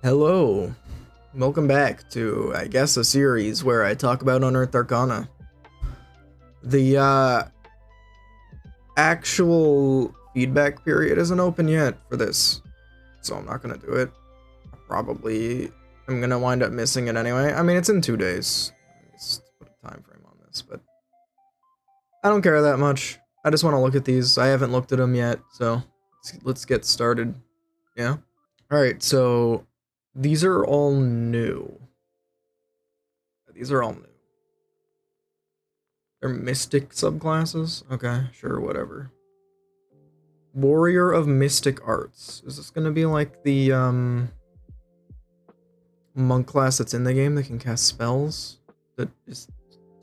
Hello, welcome back to, I guess, a series where I talk about Unearthed Arcana. The actual feedback period isn't open yet for this, so I'm not gonna do it. Probably I'm gonna wind up missing it anyway. I mean, it's in 2 days. Let's put a time frame on this, but I don't care that much. I just want to look at these. I haven't looked at them yet, so let's get started. Yeah. All right, so these are all new. These are all new. They're mystic subclasses? Okay, sure, whatever. Warrior of Mystic Arts. Is this gonna be like the monk class that's in the game that can cast spells? That is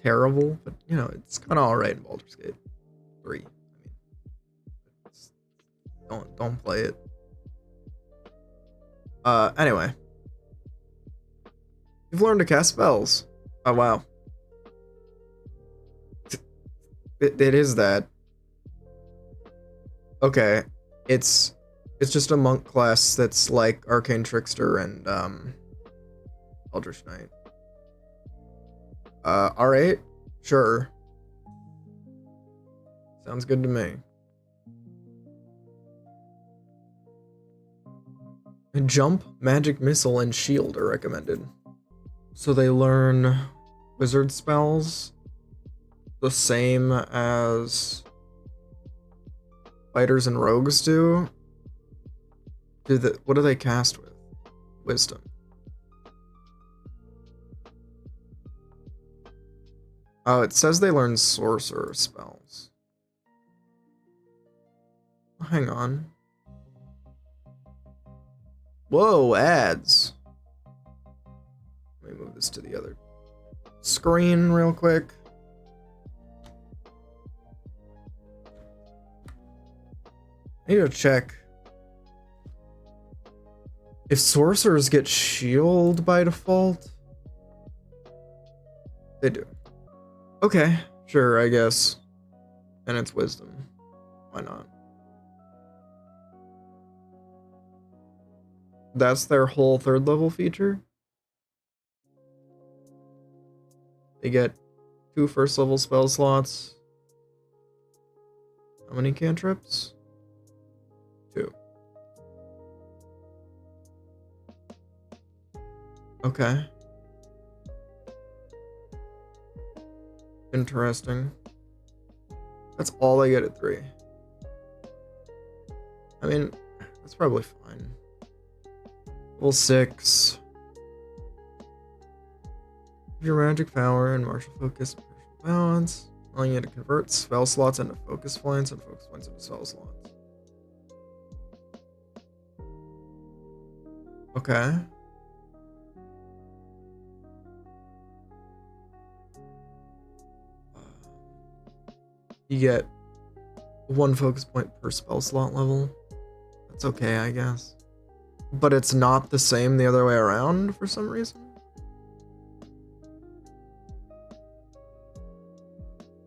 terrible, but you know, it's kinda alright in Baldur's Gate 3. I mean, don't play it. Anyway. You've learned to cast spells. Oh wow. It is that. Okay, it's just a monk class that's like Arcane Trickster and Eldritch Knight. Alright, sure. Sounds good to me. Jump, Magic Missile, and Shield are recommended. So they learn wizard spells the same as fighters and rogues do. What do they cast with? Wisdom. Oh, it says they learn sorcerer spells. Hang on. Whoa, ads. Let me move this to the other screen real quick. I need to check if sorcerers get shield by default. They do. Okay, sure, I guess. And it's wisdom. Why not? That's their whole 3rd level feature. They get 2 1st level spell slots. How many cantrips? 2. Okay. Interesting. That's all they get at 3. I mean, that's probably fine. Level 6. Your magic power and martial focus and martial balance, allowing you to convert spell slots into focus points and focus points into spell slots. Okay. You get 1 focus point per spell slot level. That's okay, I guess. But it's not the same the other way around for some reason.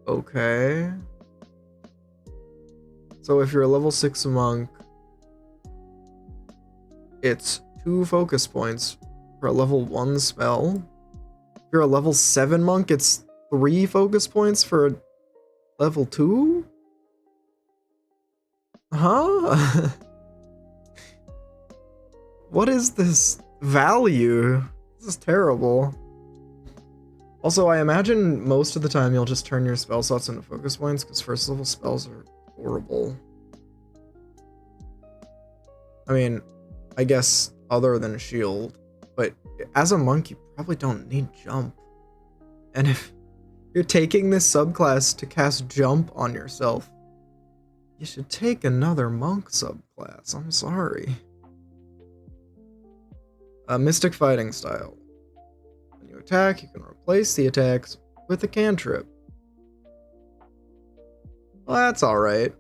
Okay. So if you're a level 6 monk, it's 2 focus points for a level 1 spell. If you're a level 7 monk, it's 3 focus points for a level 2? Huh? What is this value? This is terrible. Also, I imagine most of the time you'll just turn your spell slots into focus points because 1st level spells are horrible. I mean, I guess other than shield, but as a monk, you probably don't need jump. And if you're taking this subclass to cast jump on yourself, you should take another monk subclass. I'm sorry. Mystic Fighting Style. When you attack, you can replace the attacks with a cantrip. Well, that's alright.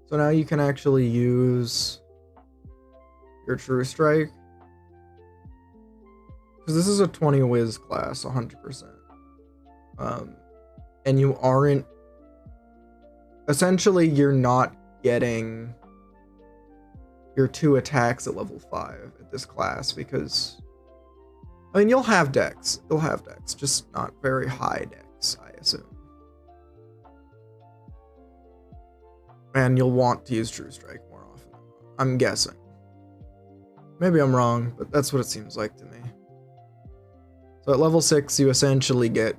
So now you can actually use your True Strike. Because this is a 20 whiz class, 100%. And you aren't... Essentially, you're not getting your 2 attacks at level 5 at this class because, I mean, you'll have decks. You'll have decks, just not very high decks, I assume. And you'll want to use True Strike more often. I'm guessing. Maybe I'm wrong, but that's what it seems like to me. So at level 6, you essentially get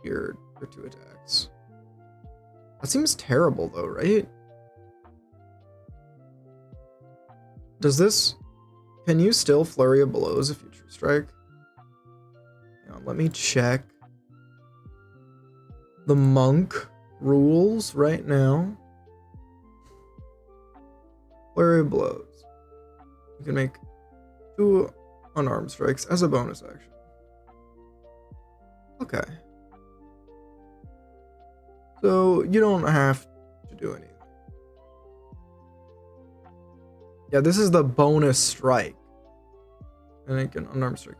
your 2 attacks. That seems terrible though, right? Does this... Can you still Flurry of Blows if you True Strike? Let me check the monk rules right now. Flurry of Blows. You can make 2 unarmed strikes as a bonus action. Okay. So you don't have to do anything. Yeah, this is the bonus strike. And it can unarmed strike.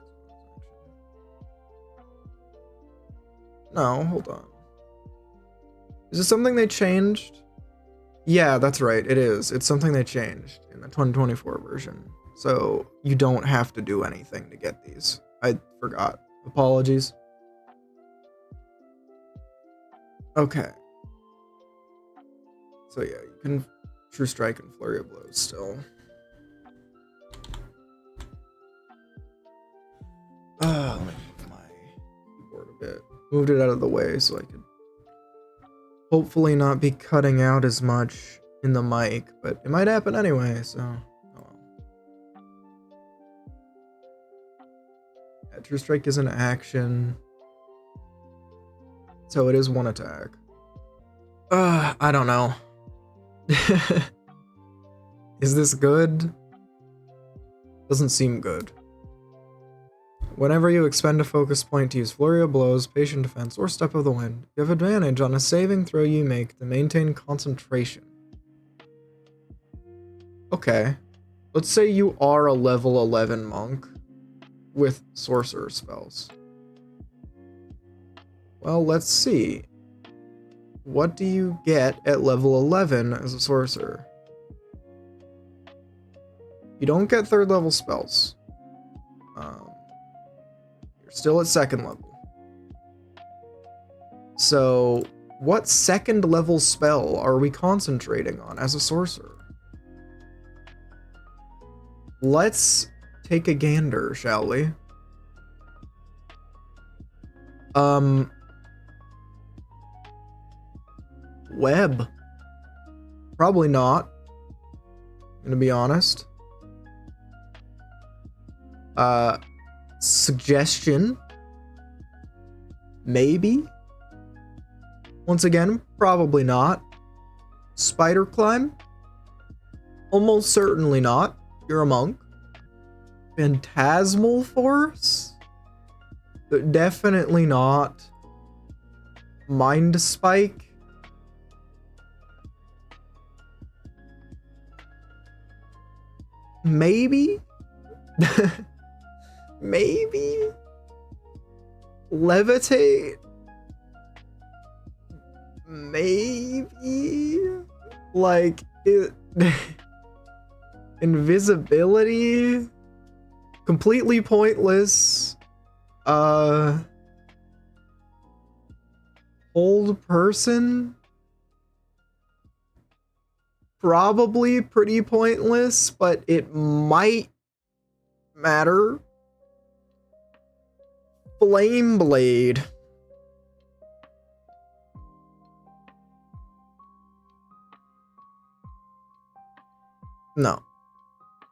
No, hold on. Is this something they changed? Yeah, that's right. It is. It's something they changed in the 2024 version. So you don't have to do anything to get these. I forgot. Apologies. Okay. So yeah, you can True Strike and Flurry of Blows still. Let me move my keyboard a bit. Moved it out of the way so I could hopefully not be cutting out as much in the mic, but it might happen anyway, so oh well. Yeah, True Strike is an action, so it is 1 attack. I don't know. Is this good? Doesn't seem good. Whenever you expend a focus point to use Flurry of Blows, Patient Defense, or Step of the Wind, you have advantage on a saving throw you make to maintain concentration. Okay. Let's say you are a level 11 monk with sorcerer spells. Well, let's see. What do you get at level 11 as a sorcerer? You don't get 3rd level spells. You're still at 2nd level. So, what 2nd level spell are we concentrating on as a sorcerer? Let's take a gander, shall we? Web. Probably not. I'm gonna be honest. Suggestion. Maybe. Once again, probably not. Spider climb? Almost certainly not. You're a monk. Phantasmal force? But definitely not. Mind spike? Maybe? Maybe? Levitate? Maybe? Like, it... Invisibility? Completely pointless. Hold person? Probably pretty pointless, but it might matter. Flame blade. No.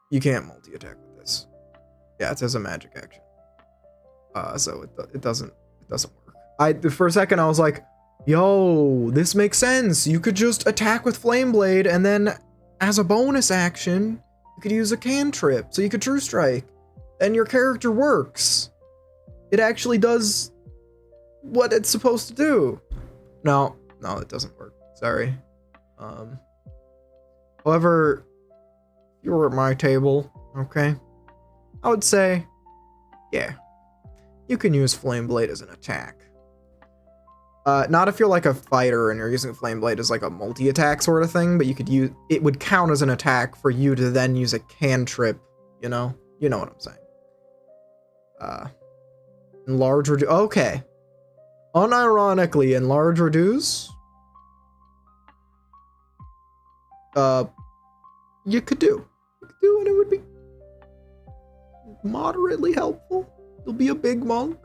You can't multi-attack with this. Yeah, it says a magic action. So it doesn't work. For a second I was like, yo, this makes sense. You could just attack with Flame Blade, and then as a bonus action, you could use a cantrip, so you could True Strike, and your character works. It actually does what it's supposed to do. No, it doesn't work. Sorry. However, if you were at my table, okay, I would say, yeah, you can use Flame Blade as an attack. Not if you're like a fighter and you're using Flame Blade as like a multi-attack sort of thing, but you could use it would count as an attack for you to then use a cantrip, you know? You know what I'm saying. Enlarge reduce. Okay. Unironically, enlarge reduce. You could do. You could do, and it would be moderately helpful. You'll be a big monk.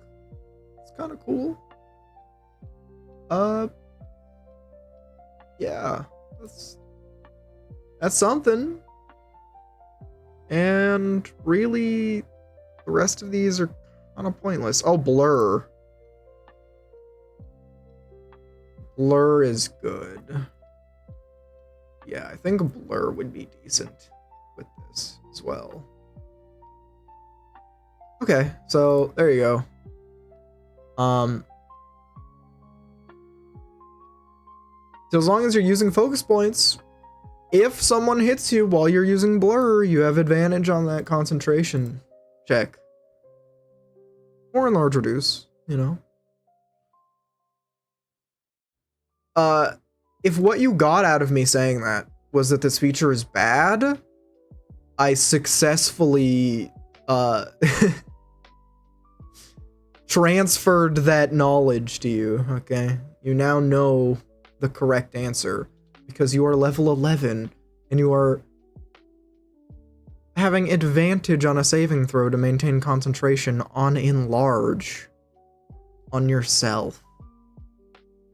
It's kind of cool. Yeah, that's something. And really, the rest of these are kind of pointless. Oh, blur. Blur is good. Yeah, I think blur would be decent with this as well. Okay, so there you go. So as long as you're using focus points, if someone hits you while you're using blur, you have advantage on that concentration check. Or enlarge reduce, you know. If what you got out of me saying that was that this feature is bad, I successfully transferred that knowledge to you, okay? You now know the correct answer because you are level 11 and you are having advantage on a saving throw to maintain concentration on enlarge on yourself.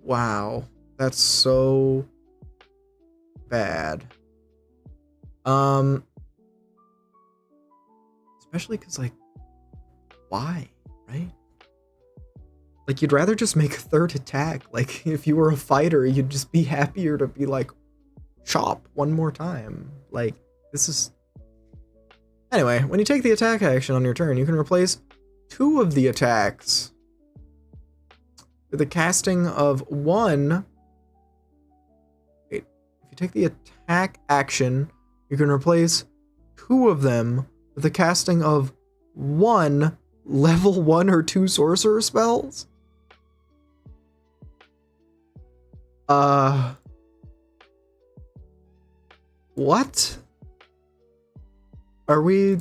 Wow, that's so bad. Especially because, like, why, right? Like, you'd rather just make a third attack. Like, if you were a fighter, you'd just be happier to be like, chop one more time. Like, this is... Anyway, when you take the attack action on your turn, you can replace 2 of the attacks with the casting of 1... Wait, if you take the attack action, you can replace 2 of them with the casting of 1 level 1 or 2 sorcerer spells? What? Are we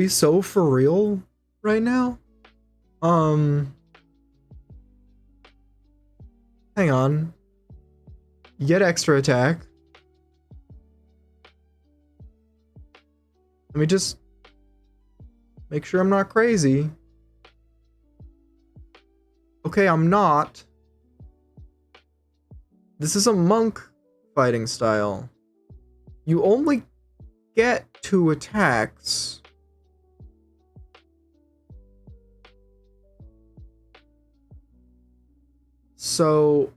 so for real right now? Hang on. You get extra attack. Let me just make sure I'm not crazy. Okay, I'm not. This is a monk fighting style. You only get 2 attacks. So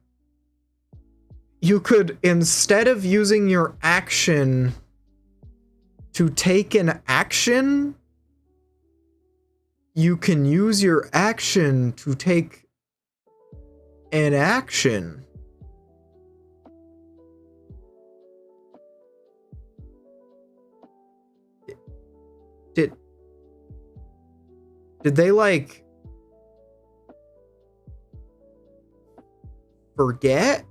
you could, instead of using your action to take an action, you can use your action to take an action. Did they, like, forget?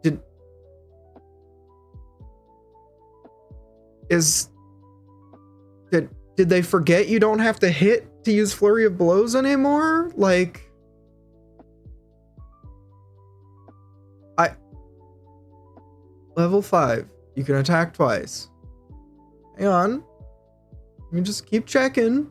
Did they forget you don't have to hit to use Flurry of Blows anymore? Like, level 5, you can attack twice. Hang on. Let me just keep checking.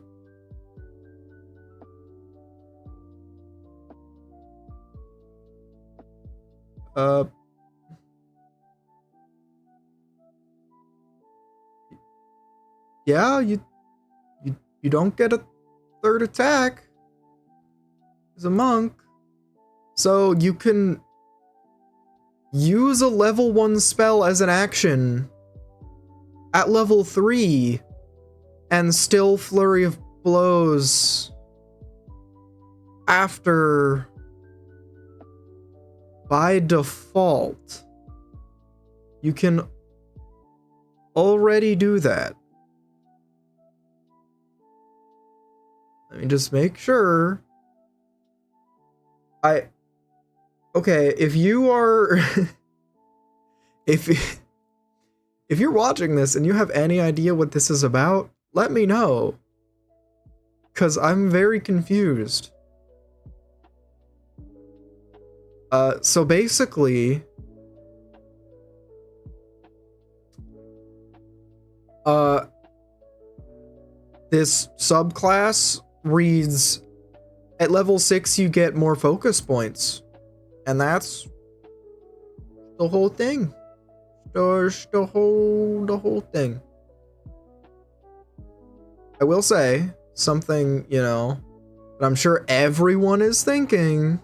Yeah, you don't get a third attack as a monk. So you can use a level 1 spell as an action at level 3 and still Flurry of Blows after by default. You can already do that. Let me just make sure. Okay, if you are if you're watching this and you have any idea what this is about, let me know. 'Cause I'm very confused. So basically, this subclass reads, at level 6 you get more focus points. And that's the whole thing. The whole thing. I will say something, you know, that I'm sure everyone is thinking,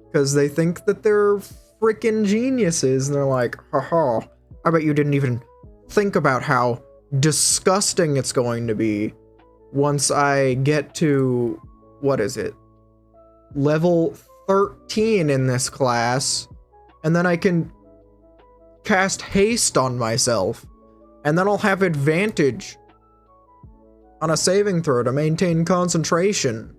because they think that they're freaking geniuses, and they're like, haha, I bet you didn't even think about how disgusting it's going to be once I get to, what is it, level 13 in this class, and then I can cast haste on myself, and then I'll have advantage on a saving throw to maintain concentration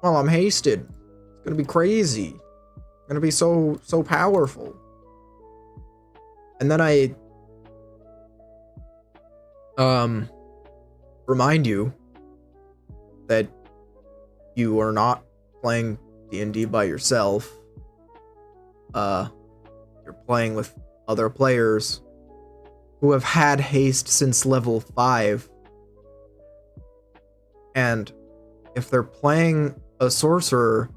while I'm hasted. It's gonna be crazy. It's gonna be so powerful. And then I remind you that you are not playing D&D by yourself. You're playing with other players who have had haste since level 5. And if they're playing a sorcerer,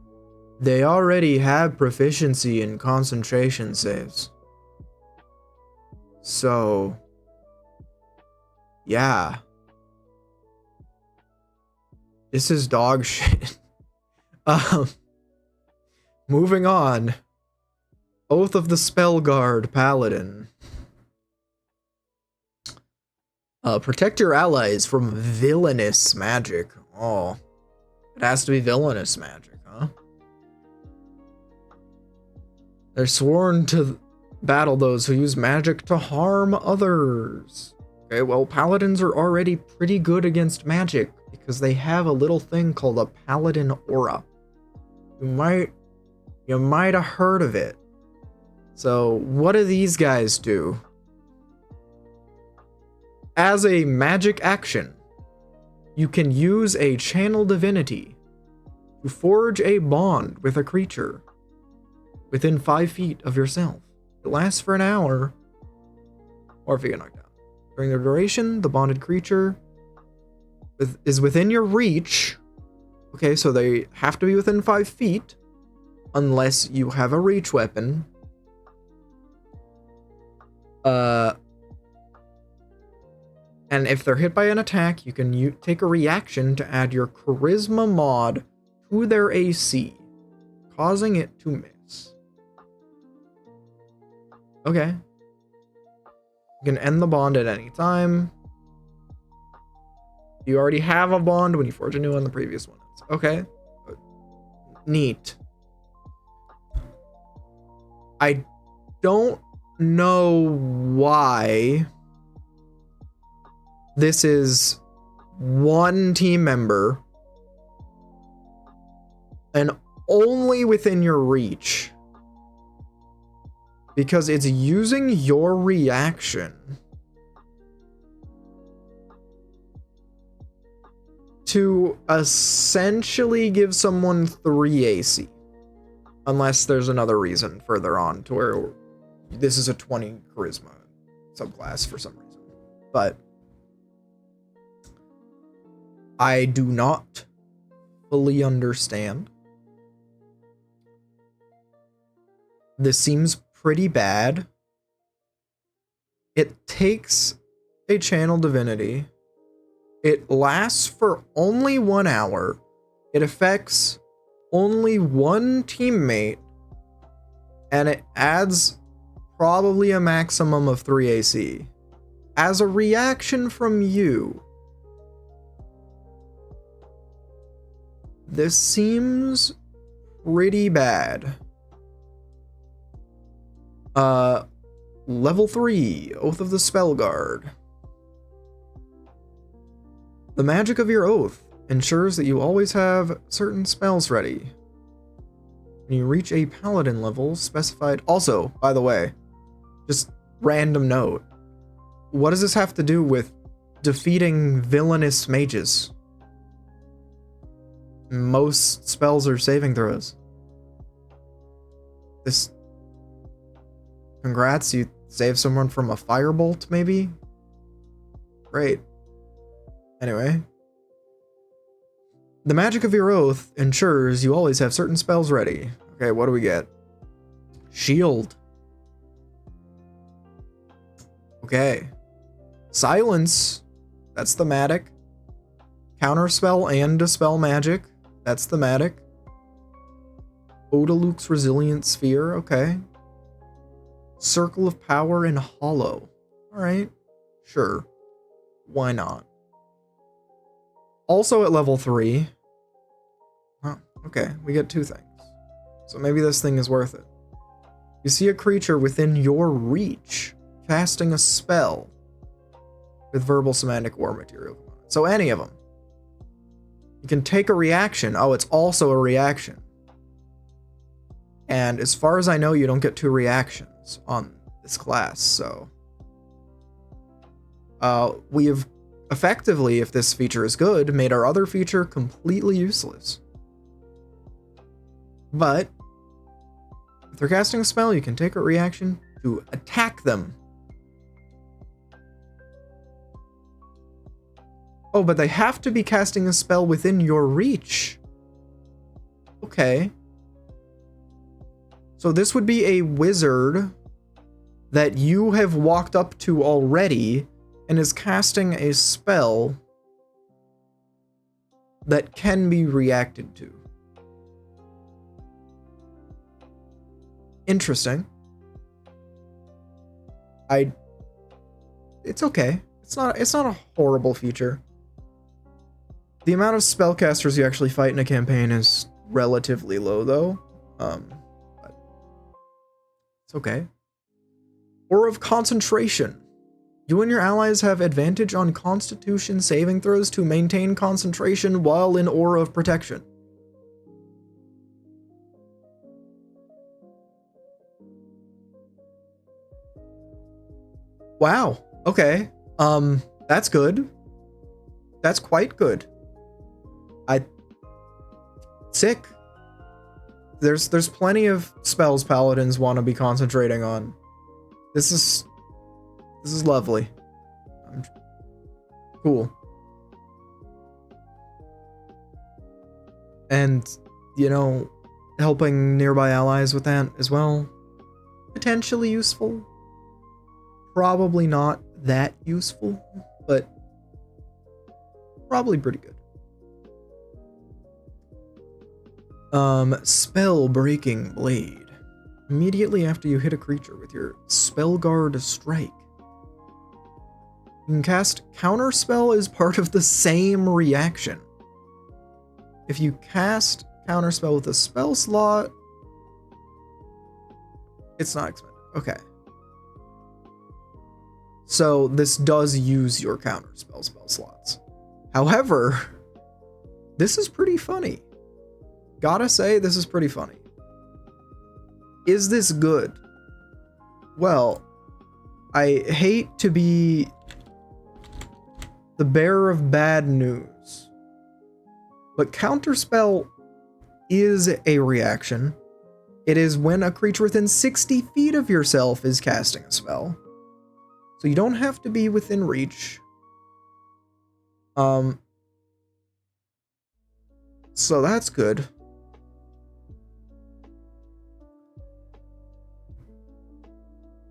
they already have proficiency in concentration saves. So, yeah. This is dog shit. Moving on. Oath of the Spellguard Paladin. Protect your allies from villainous magic. Oh. It has to be villainous magic, huh? They're sworn to battle those who use magic to harm others. Okay, well, paladins are already pretty good against magic because they have a little thing called a paladin aura. You might have heard of it. So, what do these guys do? As a magic action, you can use a channel divinity to forge a bond with a creature within 5 feet of yourself. It lasts for an hour, or if you get knocked out. During the duration, the bonded creature is within your reach. Okay, so they have to be within 5 feet, unless you have a reach weapon. And if they're hit by an attack, you can take a reaction to add your charisma mod to their AC, causing it to miss. Okay. You can end the bond at any time. You already have a bond when you forge a new one, the previous one. Okay. Neat. I don't know why this is one team member and only within your reach, because it's using your reaction to essentially give someone 3 AC, unless there's another reason further on to where this is a 20 charisma subclass for some reason. But I do not fully understand. This seems pretty bad. It takes a channel divinity. It lasts for only 1 hour. It affects only one teammate. And it adds probably a maximum of 3 AC. As a reaction from you. This seems pretty bad. Level 3, Oath of the Spellguard. The magic of your oath ensures that you always have certain spells ready. When you reach a paladin level specified... Also, by the way, just random note. What does this have to do with defeating villainous mages? Most spells are saving throws. This... Congrats, you saved someone from a firebolt, maybe? Great. Anyway. The magic of your oath ensures you always have certain spells ready. Okay, what do we get? Shield. Okay. Silence. That's thematic. Counterspell and dispel magic. That's thematic. Odaluke's Resilient Sphere. Okay. Circle of Power and Hollow. Alright. Sure. Why not? Also at level 3. Huh. Okay, we get 2 things. So maybe this thing is worth it. You see a creature within your reach casting a spell with verbal, semantic, or material component. So any of them. You can take a reaction. Oh, it's also a reaction. And as far as I know, you don't get 2 reactions on this class, so... we have effectively, if this feature is good, made our other feature completely useless. But if they're casting a spell, you can take a reaction to attack them. Oh, but they have to be casting a spell within your reach. Okay. So this would be a wizard that you have walked up to already and is casting a spell that can be reacted to. Interesting. It's okay. It's not a horrible feature. The amount of spellcasters you actually fight in a campaign is relatively low, though. But it's okay. Aura of Concentration. You and your allies have advantage on Constitution saving throws to maintain concentration while in Aura of Protection. Wow. Okay. That's good. That's quite good. Sick. There's plenty of spells paladins want to be concentrating on. This is lovely. Cool. And, you know, helping nearby allies with that as well. Potentially useful. Probably not that useful, but probably pretty good. Spell Breaking Blade. Immediately after you hit a creature with your Spellguard Strike, you can cast Counterspell as part of the same reaction. If you cast Counterspell with a spell slot, it's not expended. Okay. So this does use your Counterspell spell slots. However, this is pretty funny. Gotta say, this is pretty funny. Is this good? Well, I hate to be the bearer of bad news, but Counterspell is a reaction. It is when a creature within 60 feet of yourself is casting a spell. So you don't have to be within reach. So that's good.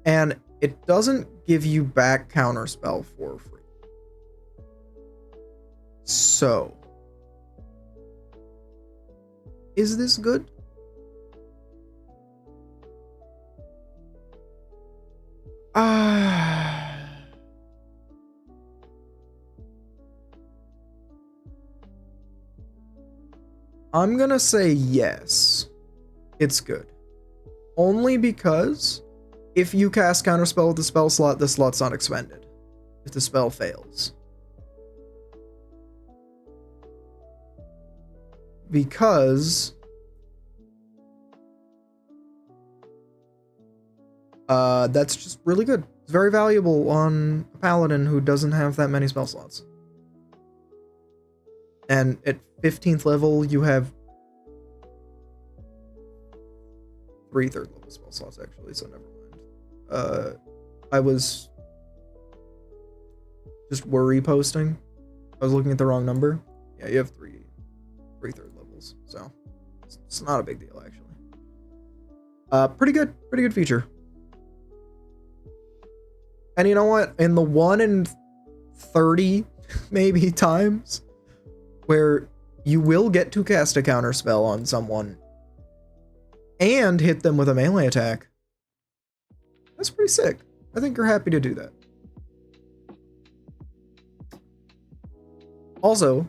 And it doesn't give you back Counterspell for free. So, is this good? I'm gonna say yes. It's good. Only because if you cast Counterspell with the spell slot, the slot's not expended if the spell fails. because that's just really good. It's very valuable on a paladin who doesn't have that many spell slots. And at 15th level, you have 3 third level spell slots, actually, so never mind. I was just worry posting. I was looking at the wrong number. Yeah, you have 3 third levels, so it's not a big deal, actually. Pretty good feature. And you know what? In the 1 in 30 maybe times where you will get to cast a counter spell on someone and hit them with a melee attack, that's pretty sick. I think you're happy to do that. Also,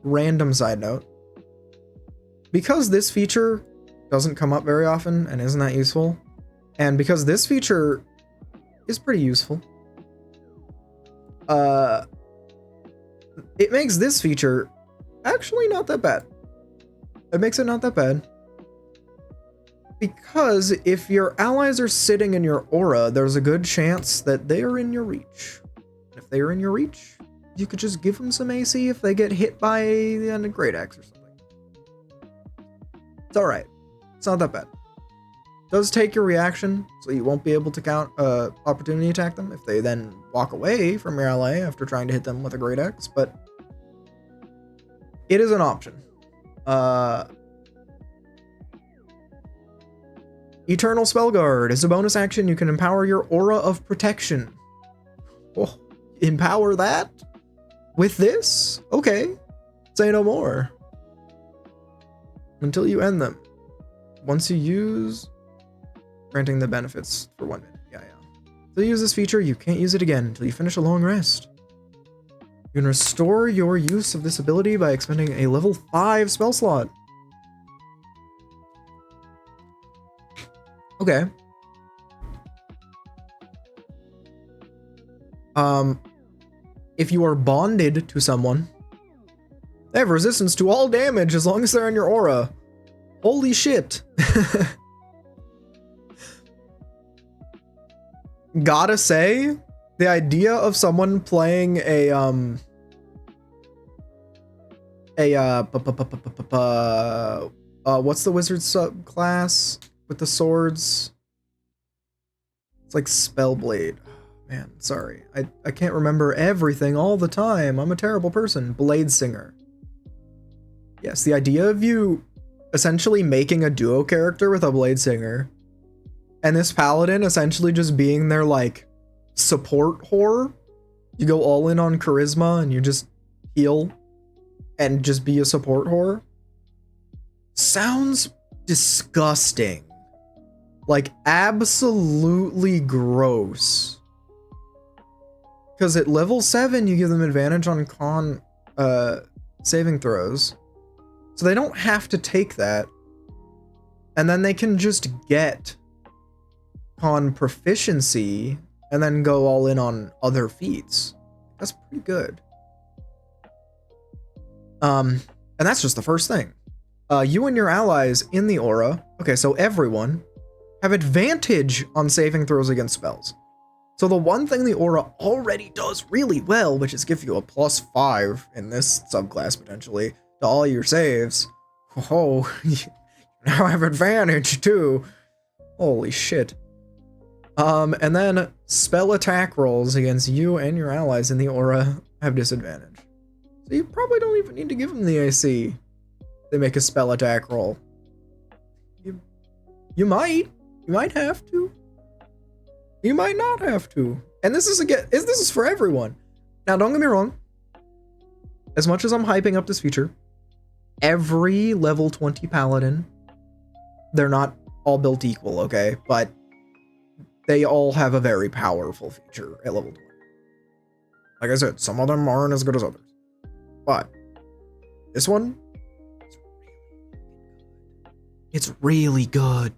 random side note, because this feature doesn't come up very often and isn't that useful, and because this feature is pretty useful, it makes this feature actually not that bad. It makes it not that bad. Because if your allies are sitting in your aura, there's a good chance that they are in your reach. If they are in your reach, you could just give them some AC if they get hit by the end of Great Axe or something. It's alright. It's not that bad. It does take your reaction, so you won't be able to count opportunity attack them if they then walk away from your ally after trying to hit them with a Great Axe, but it is an option. Eternal Spellguard is a bonus action. You can empower your aura of protection. Oh, empower that? With this? Okay. Say no more. Until you end them. Once you use... Granting the benefits for 1 minute. Yeah. So you use this feature, you can't use it again until you finish a long rest. You can restore your use of this ability by expending a level 5 spell slot. Okay. If you are bonded to someone, they have resistance to all damage as long as they're in your aura. Holy shit. Gotta say, the idea of someone playing what's the wizard subclass with the swords? It's like Spellblade. Man, sorry. I can't remember everything all the time. I'm a terrible person. Blade Singer. Yes, the idea of you essentially making a duo character with a Blade Singer and this paladin essentially just being their like support whore. You go all in on charisma and you just heal and just be a support whore. Sounds disgusting. Like absolutely gross. Because at level 7 you give them advantage on con saving throws. So they don't have to take that. And then they can just get con proficiency and then go all in on other feats. That's pretty good. And that's just the first thing. You and your allies in the aura, okay, so everyone, have advantage on saving throws against spells. So the one thing the aura already does really well, which is give you a +5 in this subclass potentially to all your saves. Oh, you now have advantage too. Holy shit. And then spell attack rolls against you and your allies in the aura have disadvantage. So you probably don't even need to give them the AC. They make a spell attack roll. You might have to. You might not have to. And this is for everyone. Now don't get me wrong. As much as I'm hyping up this feature, every level 20 paladin, they're not all built equal, okay? But they all have a very powerful feature at level 20. Like I said, some of them aren't as good as others. But this one, it's really good.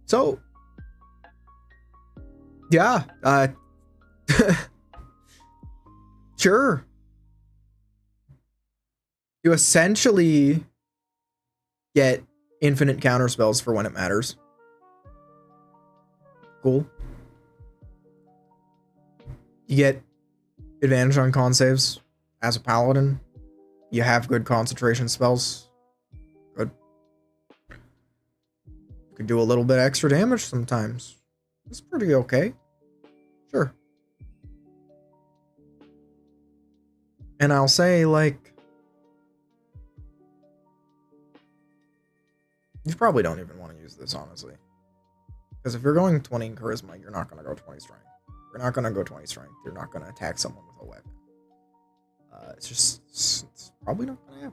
So yeah, sure. You essentially get infinite counter spells for when it matters. Cool. You get advantage on con saves as a paladin. You have good concentration spells. Good. You can do a little bit extra damage sometimes. It's pretty okay. Sure. And I'll say, like, you probably don't even want to use this, honestly. Because if you're going 20 in charisma, you're not going to go 20 strength. You're not going to go 20 strength. You're not going to attack someone with a weapon. It's probably not going to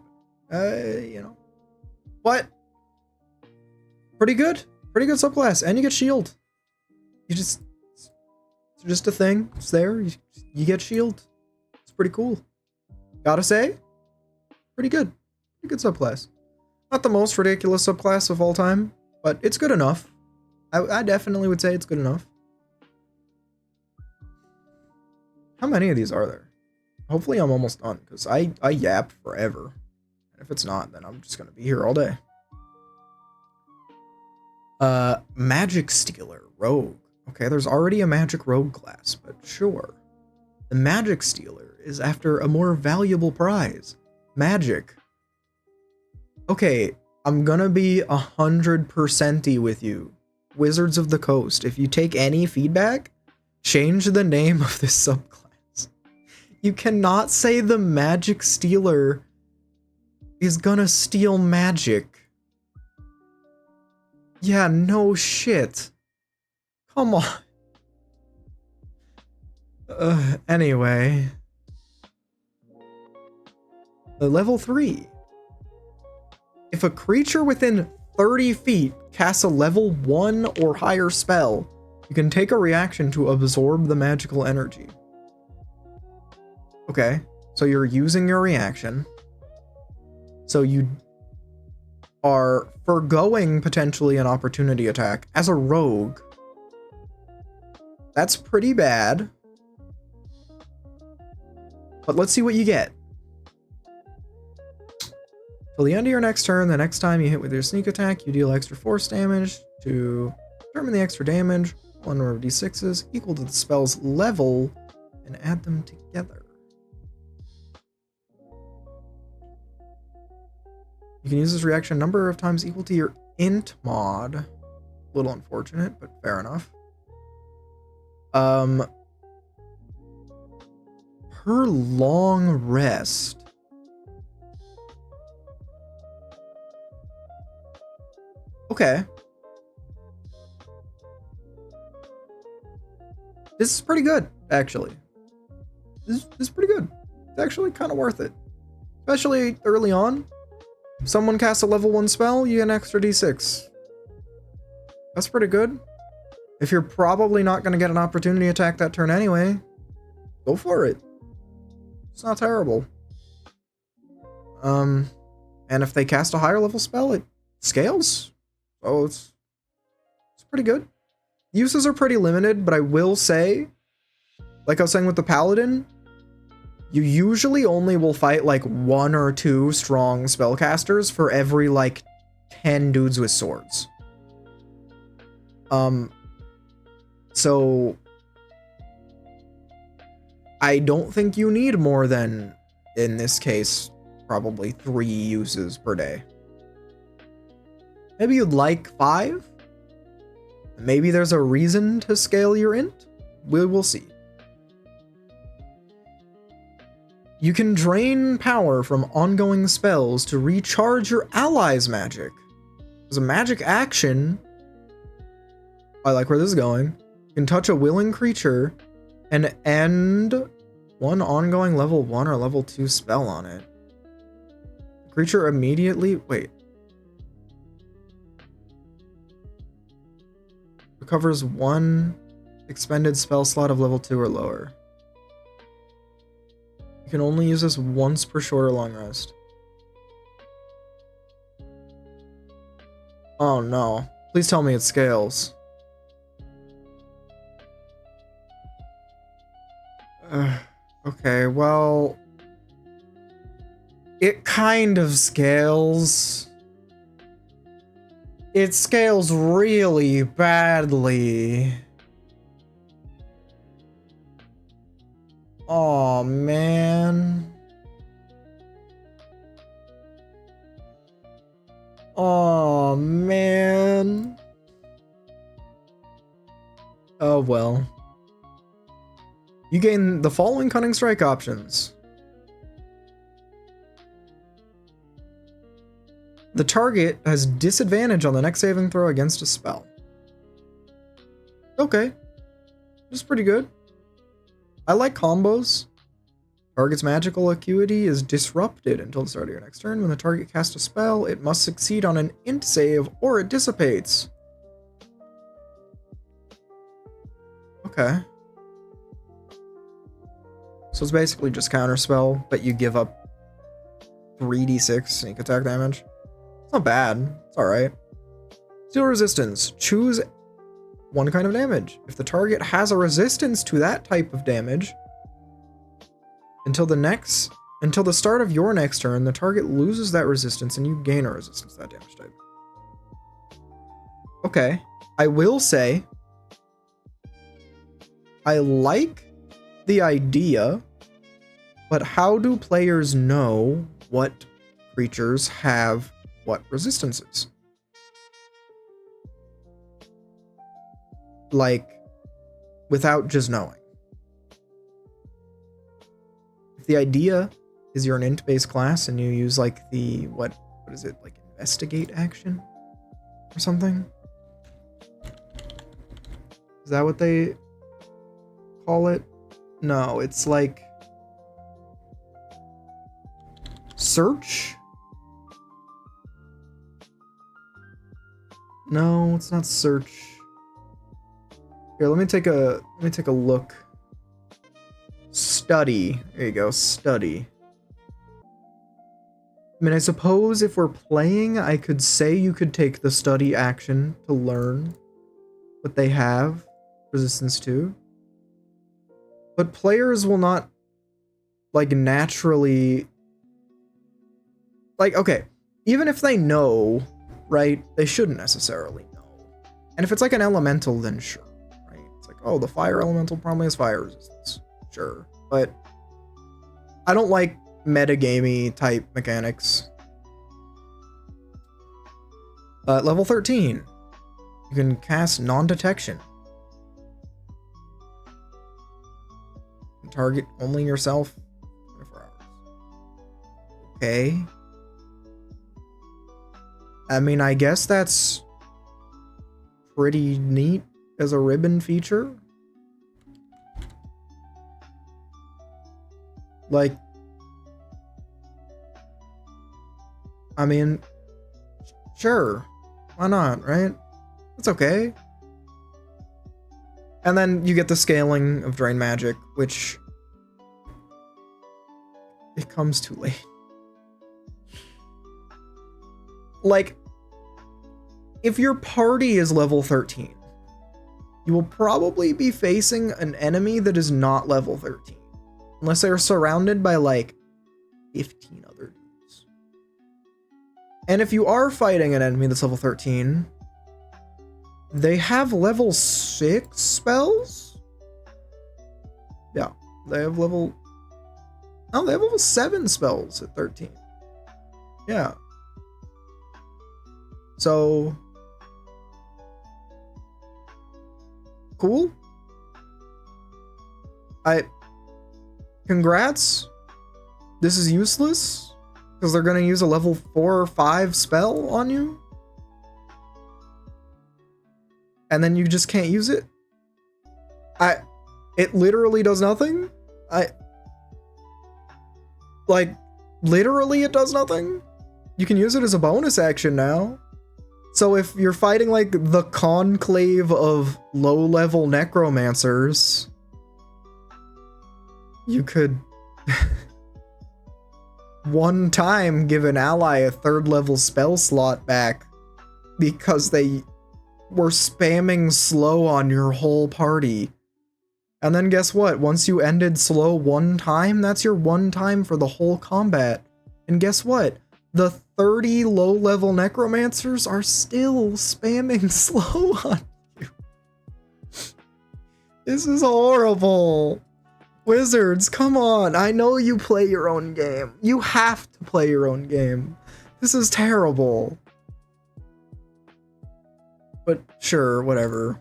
happen. You know. But pretty good. Pretty good subclass. And you get shield. It's just a thing. It's there. You get shield. It's pretty cool. Gotta say, pretty good. Pretty good subclass. Not the most ridiculous subclass of all time, but it's good enough. I definitely would say it's good enough. How many of these are there? Hopefully I'm almost done, because I yap forever. And if it's not, then I'm just going to be here all day. Magic Stealer, Rogue. Okay, there's already a Magic Rogue class, but sure. The Magic Stealer is after a more valuable prize. Magic. Okay, I'm gonna be 100%y with you. Wizards of the Coast, if you take any feedback, change the name of this subclass. You cannot say the Magic Stealer is gonna steal magic. Yeah, no shit. Come on. Anyway. Level 3. If a creature within 30 feet casts a level 1 or higher spell, you can take a reaction to absorb the magical energy. Okay, so you're using your reaction. So you are forgoing potentially an opportunity attack as a rogue. That's pretty bad. But let's see what you get. Till the end of your next turn, the next time you hit with your sneak attack, you deal extra force damage. To determine the extra damage, one number of d6s equal to the spell's level, and add them together. You can use this reaction a number of times equal to your int mod. A little unfortunate, but fair enough. Per long rest. Okay. This is pretty good, actually. This is pretty good. It's actually kind of worth it. Especially early on. If someone casts a level 1 spell, you get an extra d6. That's pretty good. If you're probably not going to get an opportunity attack that turn anyway, go for it. It's not terrible. And if they cast a higher level spell, it scales. So it's pretty good. Uses are pretty limited, but I will say, like I was saying with the paladin, you usually only will fight like 1 or 2 strong spellcasters for every like 10 dudes with swords. So I don't think you need more than, in this case, probably 3 uses per day. Maybe you'd like 5? Maybe there's a reason to scale your int? We will see. You can drain power from ongoing spells to recharge your allies' magic. As a magic action, I like where this is going. You can touch a willing creature and end one ongoing level 1 or level 2 spell on it. The creature immediately... Wait. Recovers 1 expended spell slot of level 2 or lower. You can only use this once per short or long rest. Oh no. Please tell me it scales. Okay, well... It kind of scales. It scales really badly. Oh man. Oh man. Oh well. You gain the following cunning strike options. The target has disadvantage on the next saving throw against a spell. Okay. This is pretty good. I like combos. Target's magical acuity is disrupted until the start of your next turn. When the target casts a spell, it must succeed on an int save or it dissipates. Okay. So it's basically just counterspell, but you give up 3d6 sneak attack damage. It's not bad. It's alright. Steel resistance. Choose one kind of damage. If the target has a resistance to that type of damage, until the start of your next turn, the target loses that resistance and you gain a resistance to that damage type. Okay. I will say, I like the idea, but how do players know what creatures have what resistances? Like, without just knowing. If the idea is you're an int-based class and you use like the, what is it, like investigate action or something? Is that what they call it? No, it's like search? No, it's not search. Here, let me take a look. Study. There you go, study. I mean, I suppose if we're playing, I could say you could take the study action to learn what they have resistance to. But players will not, like, naturally... Like, okay, even if they know, right, they shouldn't necessarily know. And if it's like an elemental, then sure, right? It's like, oh, the fire elemental probably has fire resistance. Sure, but I don't like metagamey type mechanics. Level 13. You can cast non-detection. Target only yourself 24 hours. Okay. I mean, I guess that's pretty neat as a ribbon feature. Like, I mean, sure. Why not, right? It's okay. And then you get the scaling of Drain Magic, which... it comes too late. Like, if your party is level 13, you will probably be facing an enemy that is not level 13. Unless they are surrounded by, like, 15 other dudes. And if you are fighting an enemy that's level 13, they have level 6 spells? Yeah, they have level... Oh, they have level 7 spells at 13. Yeah. So... cool. Congrats. This is useless, because they're going to use a level 4 or 5 spell on you. And then you just can't use it. It literally does nothing. Like, literally it does nothing. You can use it as a bonus action now. So if you're fighting, like, the conclave of low-level necromancers, you could one time give an ally a 3rd level spell slot back because they were spamming slow on your whole party. And then guess what? Once you ended slow one time, that's your one time for the whole combat. And guess what? The 30 low-level necromancers are still spamming slow on you. This is horrible. Wizards, come on. I know you play your own game. You have to play your own game. This is terrible. But sure, whatever.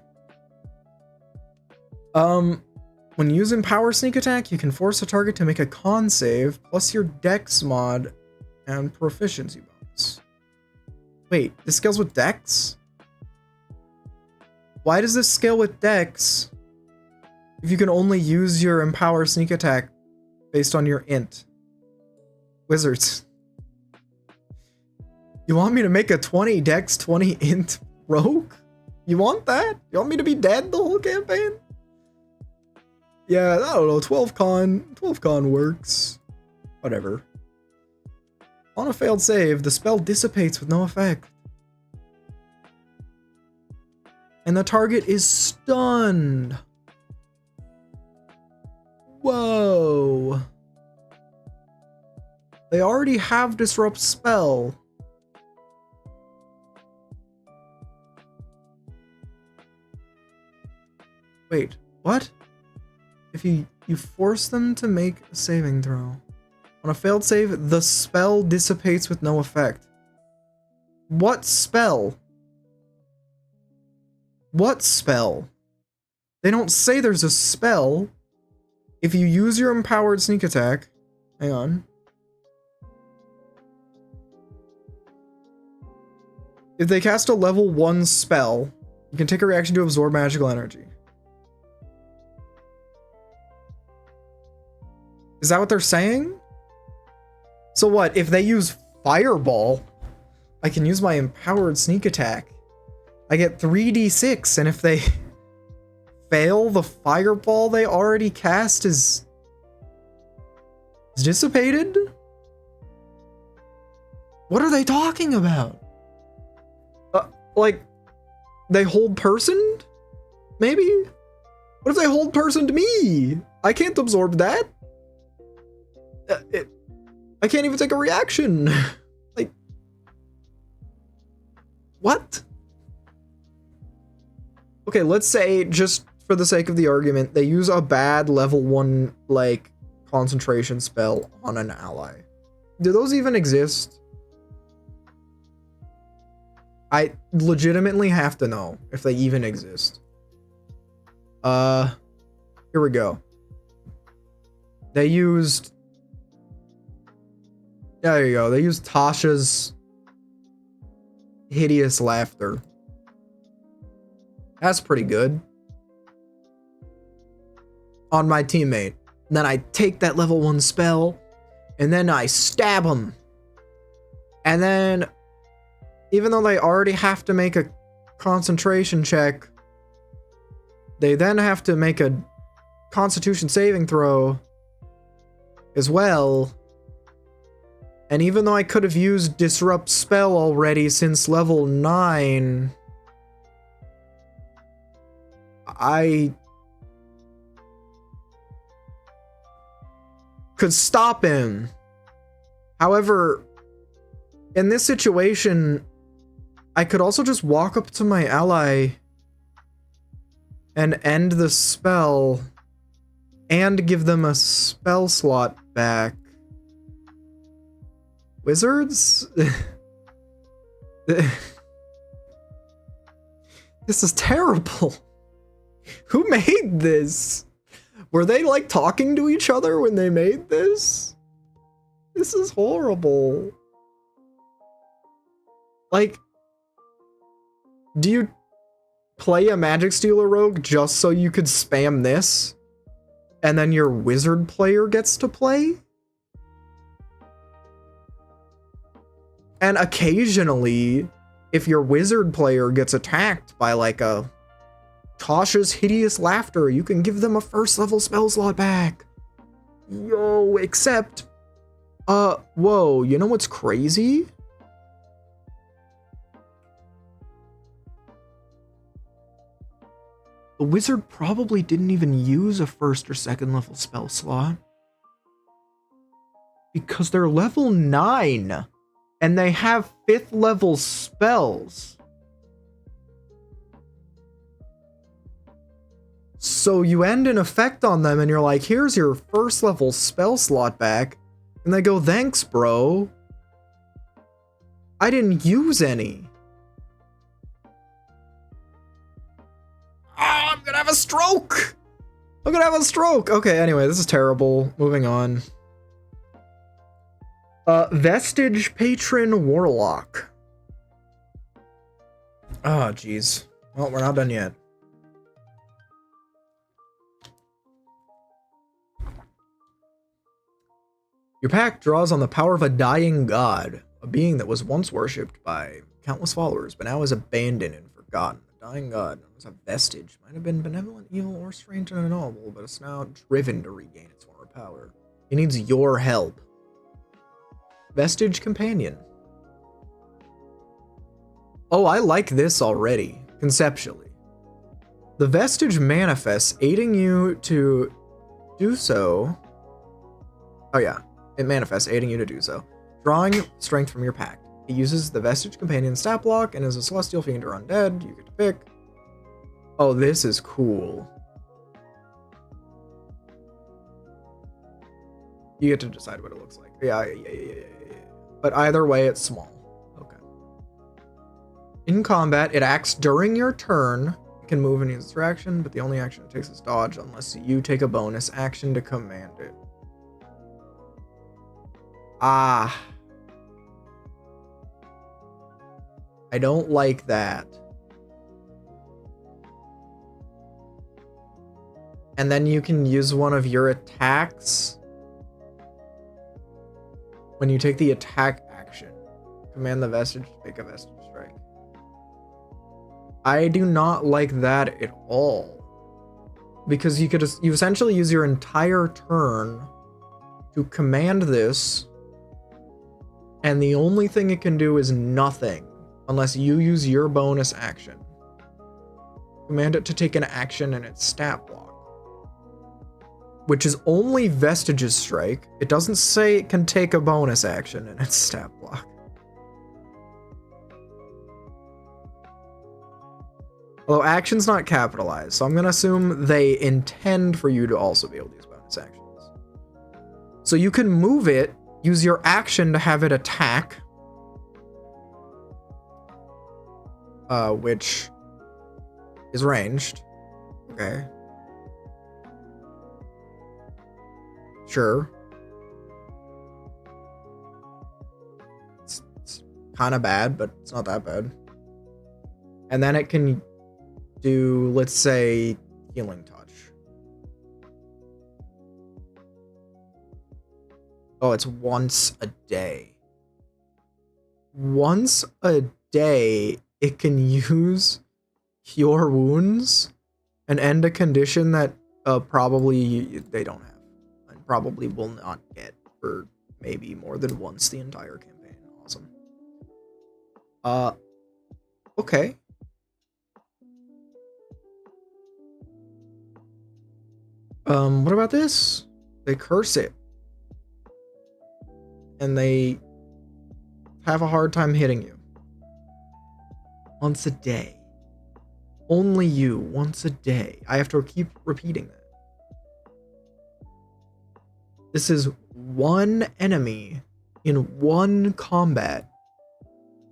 When using power sneak attack, you can force a target to make a con save plus your dex mod and proficiency bonus. Wait, this scales with dex? Why does this scale with dex if you can only use your empower sneak attack based on your int? Wizards. You want me to make a 20 dex, 20 int rogue? You want that? You want me to be dead the whole campaign? Yeah, I don't know, 12 con works. Whatever. On a failed save, the spell dissipates with no effect. And the target is stunned. Whoa. They already have Disrupt spell. Wait, what? If you force them to make a saving throw. On a failed save, the spell dissipates with no effect. What spell? What spell? They don't say there's a spell. If you use your empowered sneak attack, hang on. If they cast a level 1 spell, you can take a reaction to absorb magical energy. Is that what they're saying? So what, if they use Fireball, I can use my empowered sneak attack. I get 3d6, and if they fail, the Fireball they already cast is dissipated? What are they talking about? Like, they hold personed? Maybe? What if they hold personed me? I can't absorb that. I can't even take a reaction. Like, what? Okay, let's say, just for the sake of the argument, they use a bad level 1, like, concentration spell on an ally. Do those even exist? I legitimately have to know if they even exist. Here we go. They used... There you go. They used Tasha's hideous laughter. That's pretty good. On my teammate. Then I take that level 1 spell, and then I stab him. And then, even though they already have to make a concentration check, they then have to make a Constitution saving throw as well. And even though I could have used Disrupt spell already since level 9, I could stop him. However, in this situation, I could also just walk up to my ally and end the spell and give them a spell slot back. Wizards? This is terrible. Who made this? Were they like talking to each other when they made this? This is horrible. Like, do you play a Magic Stealer Rogue just so you could spam this? And then your wizard player gets to play? And occasionally, if your wizard player gets attacked by like a Tasha's hideous laughter, you can give them a 1st level spell slot back. Yo, except, whoa, you know what's crazy? The wizard probably didn't even use a 1st or 2nd level spell slot. Because they're level 9. And they have 5th level spells. So you end an effect on them and you're like, here's your 1st level spell slot back. And they go, thanks, bro. I didn't use any. Ah, I'm gonna have a stroke. I'm gonna have a stroke. Okay, anyway, this is terrible. Moving on. Vestige Patron Warlock. Oh, jeez. Well, we're not done yet. Your pack draws on the power of a dying god, a being that was once worshipped by countless followers, but now is abandoned and forgotten. The dying god was a vestige, might have been benevolent, evil, or strange and unknowable, but it's now driven to regain its former power. It needs your help. Vestige Companion. Oh, I like this already, conceptually. The vestige manifests, aiding you to do so. Oh yeah, it manifests, aiding you to do so. Drawing strength from your pack. It uses the Vestige Companion stat block and is a celestial fiend or undead. You get to pick. Oh, this is cool. You get to decide what it looks like. Yeah. But either way, it's small. Okay. In combat, it acts during your turn. It can move and use its reaction, but the only action it takes is dodge unless you take a bonus action to command it. Ah. I don't like that. And then you can use one of your attacks when you take the attack action. Command the vestige to make a vestige strike. I do not like that at all. Because you essentially use your entire turn to command this, and the only thing it can do is nothing unless you use your bonus action. Command it to take an action in its stat block, which is only Vestige's Strike. It doesn't say it can take a bonus action in its stat block. Although action's not capitalized, so I'm gonna assume they intend for you to also be able to use bonus actions. So you can move it, use your action to have it attack, which is ranged. Okay. Sure. It's kind of bad, but it's not that bad. And then it can do, let's say, Healing Touch. Oh, it's once a day. Once a day, it can use Cure Wounds and end a condition that probably they don't have. And probably will not get for maybe more than once the entire campaign. Awesome. Okay. What about this? They curse it. And they have a hard time hitting you. Once a day. Only you, once a day. I have to keep repeating that. This is one enemy in one combat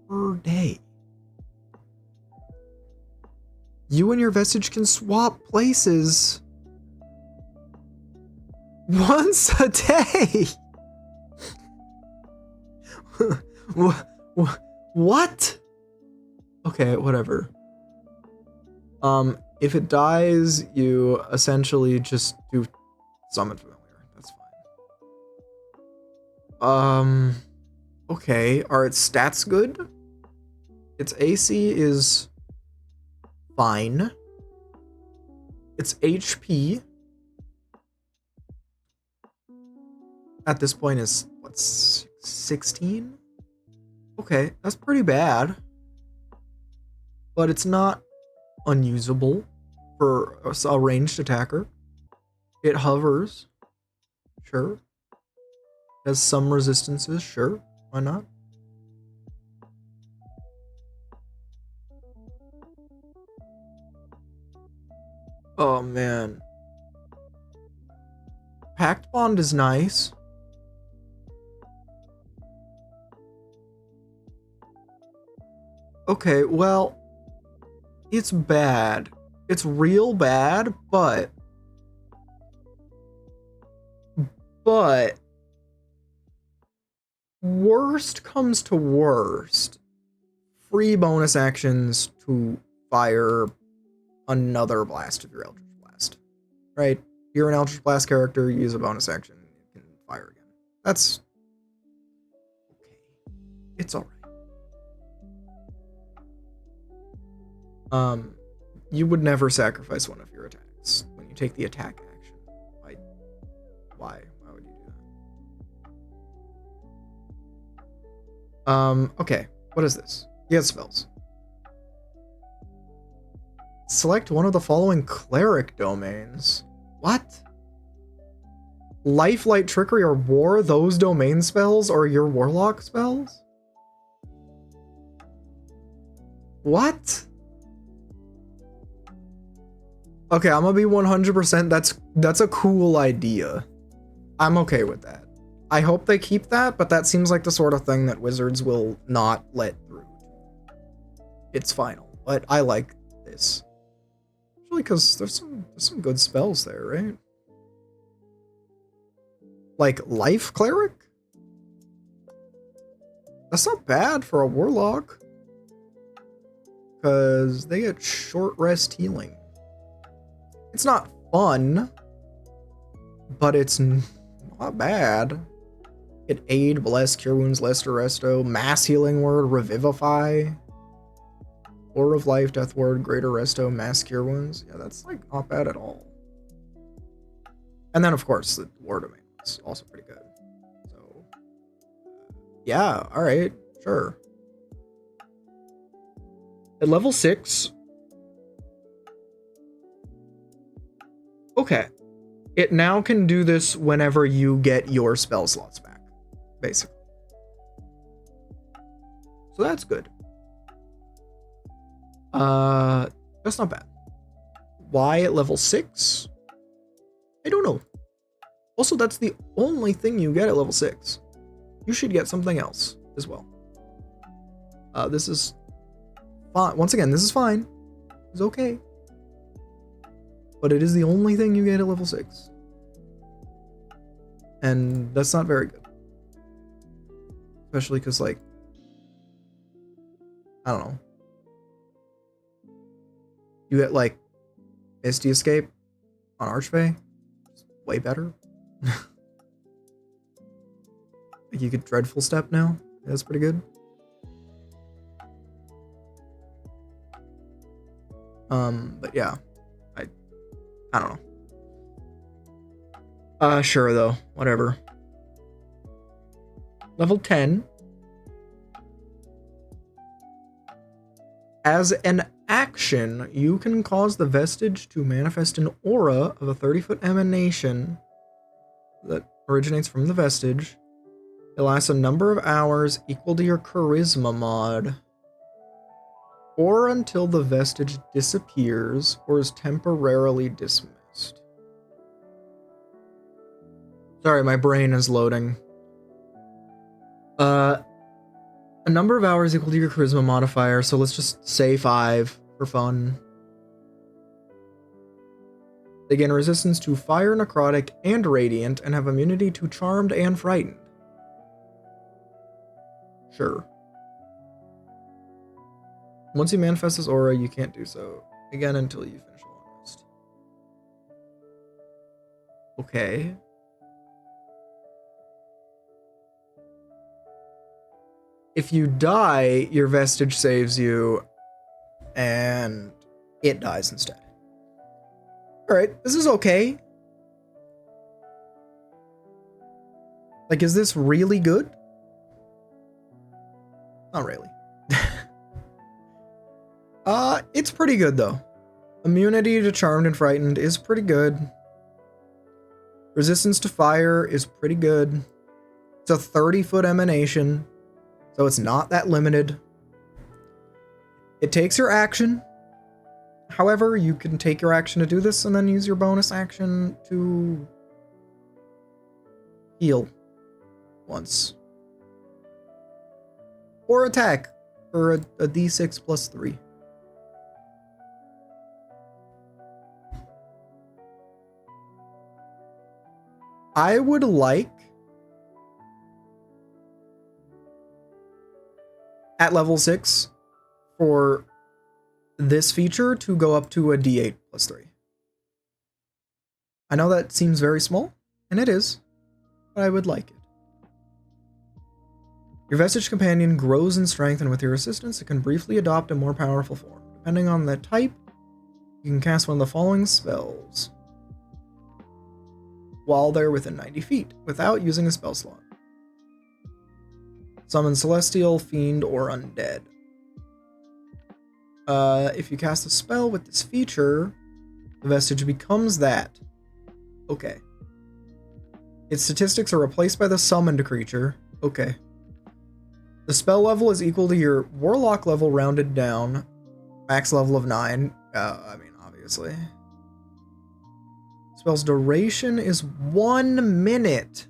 per day. You and your vestige can swap places once a day. What? Okay, whatever. If it dies, you essentially just do summon familiar. That's fine. Okay, are its stats good? Its AC is fine. Its HP at this point is, what, 16? Okay, that's pretty bad. But it's not unusable for a ranged attacker. It hovers. Sure. has some resistances, sure, why not? Oh man. Pact Bond is nice. Okay, well, it's bad. It's real bad, but worst comes to worst. Free bonus actions to fire another blast of your Eldritch Blast. Right? You're an Eldritch Blast character, you use a bonus action, you can fire again. That's okay. It's alright. You would never sacrifice one of your attacks when you take the attack action. Why? Why would you do that? Okay. What is this? You have spells. Select one of the following cleric domains. What? Life, Light, Trickery, or War, those domain spells are your warlock spells? What? Okay, I'm gonna be 100%. That's a cool idea. I'm okay with that. I hope they keep that, but that seems like the sort of thing that Wizards will not let through. It's final, but I like this. Especially because there's some good spells there, right? Like Life Cleric? That's not bad for a warlock. Because they get short rest healing. It's not fun, but it's not bad. It Aid, Bless, Cure Wounds, Lester Resto, Mass Healing Word, Revivify, Aura of Life, Death Word, Greater Resto, Mass Cure Wounds. Yeah, that's like not bad at all. And then of course the War Domain is also pretty good. So yeah, alright, sure. At level 6, okay, it now can do this whenever you get your spell slots back, basically. So that's good. That's not bad. Why at level 6? I don't know. Also, that's the only thing you get at level 6. You should get something else as well. This is fine. Once again, this is fine. It's okay. But it is the only thing you get at level 6. And that's not very good. Especially because, like, I don't know. You get, like, Misty Escape on Archfey. It's way better. Like, you get Dreadful Step now. That's pretty good. But yeah. I don't know. Sure though. Whatever. Level 10. As an action, you can cause the Vestige to manifest an aura of a 30-foot emanation that originates from the Vestige. It lasts a number of hours equal to your Charisma mod, or until the Vestige disappears or is temporarily dismissed. Sorry, my brain is loading. A number of hours equal to your Charisma modifier, so let's just say 5 for fun. They gain resistance to Fire, Necrotic, and Radiant, and have immunity to Charmed and Frightened. Sure. Once you manifest this aura, you can't do so again until you finish a long rest. Okay. If you die, your Vestige saves you, and it dies instead. Alright, this is okay. Like, is this really good? Not really. It's pretty good though. Immunity to Charmed and Frightened is pretty good. Resistance to Fire is pretty good. It's a 30-foot emanation, so it's not that limited. It takes your action. However, you can take your action to do this and then use your bonus action to heal once. Or attack for a d6 plus 3. I would like, at level 6, for this feature to go up to a d8 plus 3. I know that seems very small, and it is, but I would like it. Your Vestige Companion grows in strength, and with your assistance, it can briefly adopt a more powerful form. Depending on the type, you can cast one of the following spells while they're within 90 feet, without using a spell slot. Summon Celestial, Fiend, or Undead. If you cast a spell with this feature, the Vestige becomes that. Okay. Its statistics are replaced by the summoned creature. Okay. The spell level is equal to your Warlock level rounded down. Max level of 9. I mean, obviously. Spell's duration is 1 minute.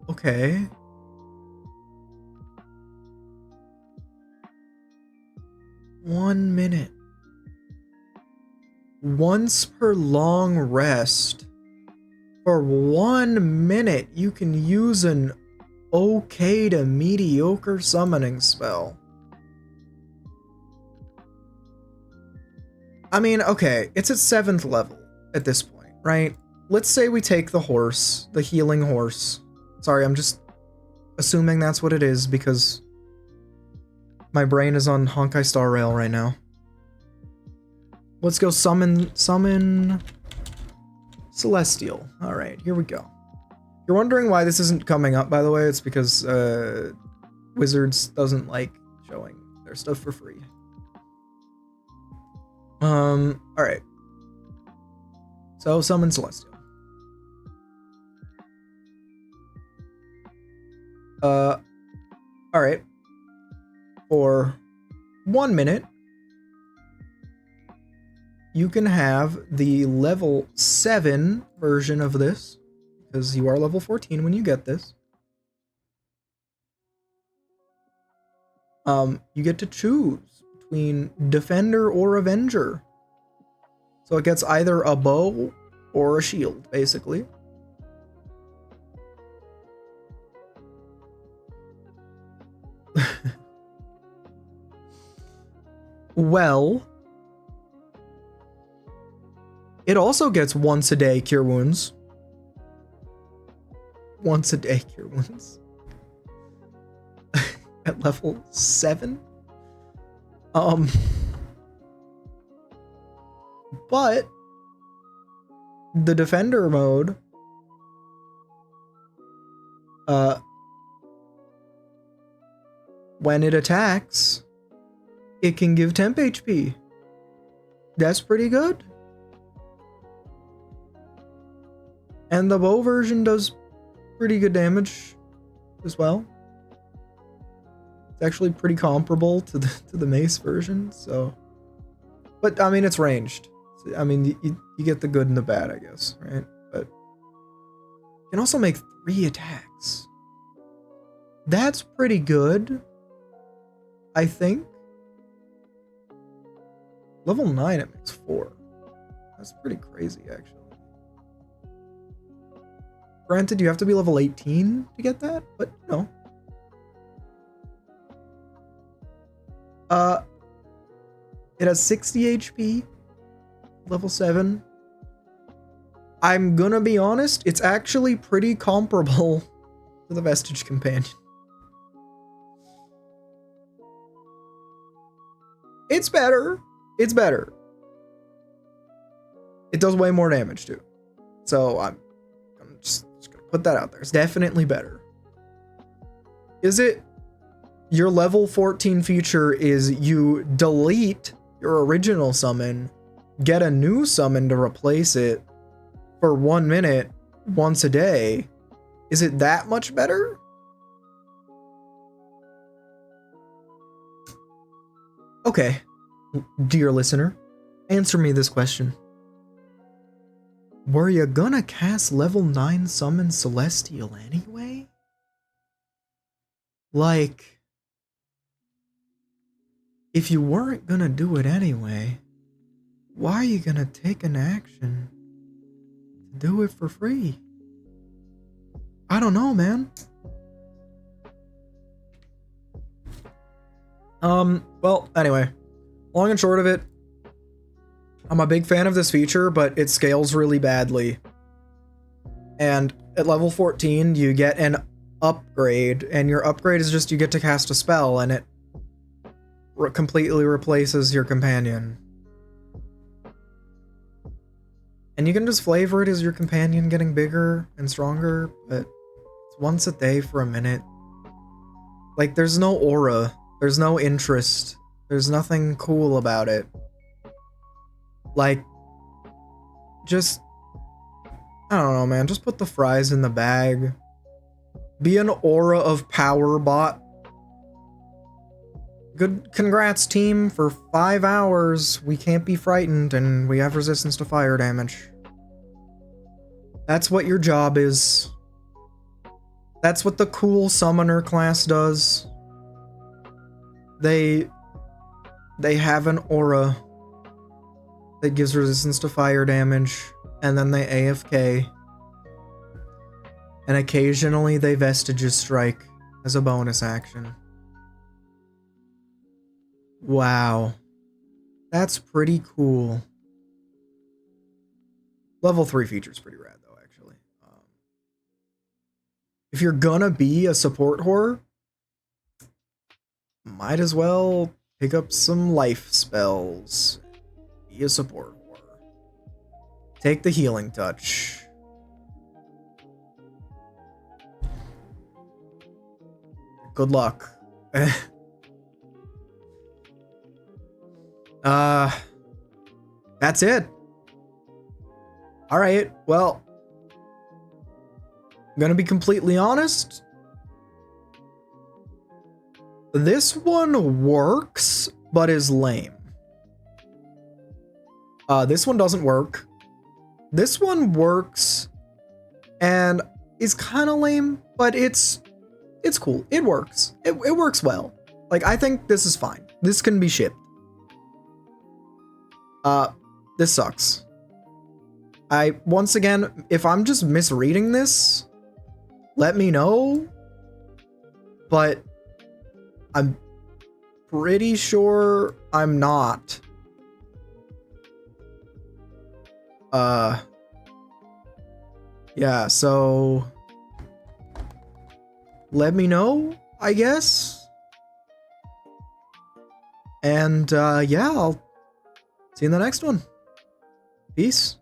Okay. One minute. Once per long rest. For 1 minute, you can use an okay to mediocre summoning spell. I mean, okay, it's at 7th level at this point, right? Let's say we take the horse, the healing horse. Sorry, I'm just assuming that's what it is because my brain is on Honkai Star Rail right now. Let's go summon Celestial. Alright, here we go. You're wondering why this isn't coming up, by the way. It's because Wizards doesn't like showing their stuff for free. Alright. So, summon Celestial. Alright. For 1 minute, you can have the level 7 version of this, because you are level 14 when you get this. You get to choose between Defender or Avenger. So it gets either a bow or a shield, basically. Well, it also gets once a day cure wounds. Once a day cure wounds. At level 7. But the defender mode when it attacks, it can give temp HP. That's pretty good. And the bow version does pretty good damage as well. It's actually pretty comparable to the mace version, so. But I mean, it's ranged. I mean, you get the good and the bad, I guess, right? But you can also make 3 attacks. That's pretty good, I think. Level 9, it makes 4. That's pretty crazy, actually. Granted, you have to be level 18 to get that, but no. It has 60 HP, level 7. I'm gonna be honest, it's actually pretty comparable to the Vestige Companion. It's better. It's better. It does way more damage too. So I'm just gonna put that out there. It's definitely better. Is it? Your level 14 feature is you delete your original summon, get a new summon to replace it, for 1 minute once a day, is it that much better? Okay, dear listener, answer me this question. Were you gonna cast level 9 Summon Celestial anyway? Like, if you weren't gonna do it anyway, why are you gonna take an action to do it for free? I don't know, man. Well, anyway, long and short of it, I'm a big fan of this feature, but it scales really badly. And at level 14, you get an upgrade, and your upgrade is just you get to cast a spell, and it completely replaces your companion. And you can just flavor it as your companion getting bigger and stronger, but it's once a day for a minute. Like, there's no aura, there's no interest, there's nothing cool about it. Like, just, I don't know, man, just put the fries in the bag. Be an aura of power bot. Good, congrats team, for 5 hours, we can't be frightened and we have resistance to fire damage. That's what your job is. That's what the cool summoner class does. They have an aura that gives resistance to fire damage, and then they AFK. And occasionally they Vestige Strike as a bonus action. Wow. That's pretty cool. Level 3 feature's pretty rad though, actually. If you're gonna be a support whore, might as well pick up some life spells. Be a support whore. Take the healing touch. Good luck. That's it. Alright, well, I'm gonna be completely honest. This one works, but is lame. This one doesn't work. This one works and is kind of lame, but it's cool. It works. It works well. Like, I think this is fine. This can be shipped. This sucks. Once again, if I'm just misreading this, let me know. But I'm pretty sure I'm not. Yeah, so let me know, I guess. And yeah, I'll see you in the next one. Peace.